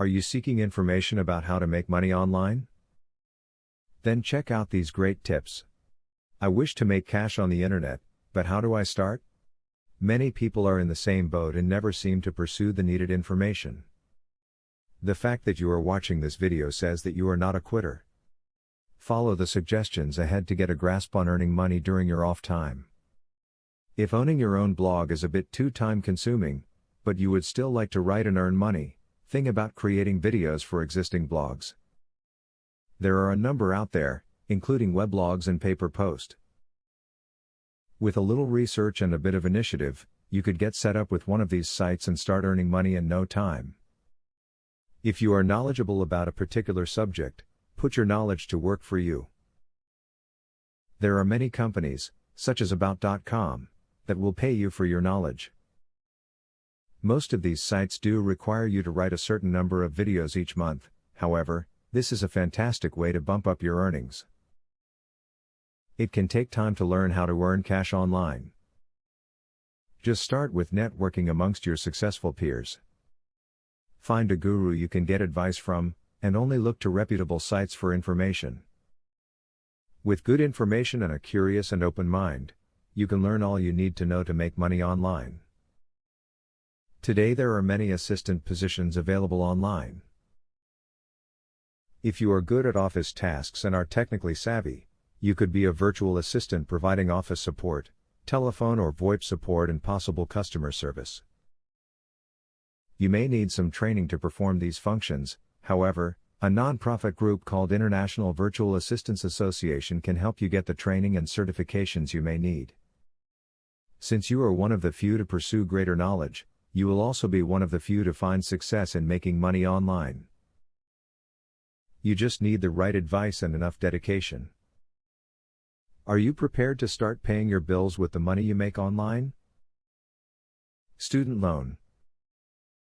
Are you seeking information about how to make money online? Then check out these great tips. I wish to make cash on the internet, but how do I start? Many people are in the same boat and never seem to pursue the needed information. The fact that you are watching this video says that you are not a quitter. Follow the suggestions ahead to get a grasp on earning money during your off time. If owning your own blog is a bit too time-consuming, but you would still like to write and earn money, think about creating videos for existing blogs. There are a number out there, including weblogs and Paperpost. With a little research and a bit of initiative, you could get set up with one of these sites and start earning money in no time. If you are knowledgeable about a particular subject, put your knowledge to work for you. There are many companies, such as About.com, that will pay you for your knowledge. Most of these sites do require you to write a certain number of videos each month, however, this is a fantastic way to bump up your earnings. It can take time to learn how to earn cash online. Just start with networking amongst your successful peers. Find a guru you can get advice from, and only look to reputable sites for information. With good information and a curious and open mind, you can learn all you need to know to make money online. Today there are many assistant positions available online. If you are good at office tasks and are technically savvy, you could be a virtual assistant providing office support, telephone or VoIP support and possible customer service. You may need some training to perform these functions, however, a non-profit group called International Virtual Assistants Association can help you get the training and certifications you may need. Since you are one of the few to pursue greater knowledge, you will also be one of the few to find success in making money online. You just need the right advice and enough dedication. Are you prepared to start paying your bills with the money you make online? Student loan,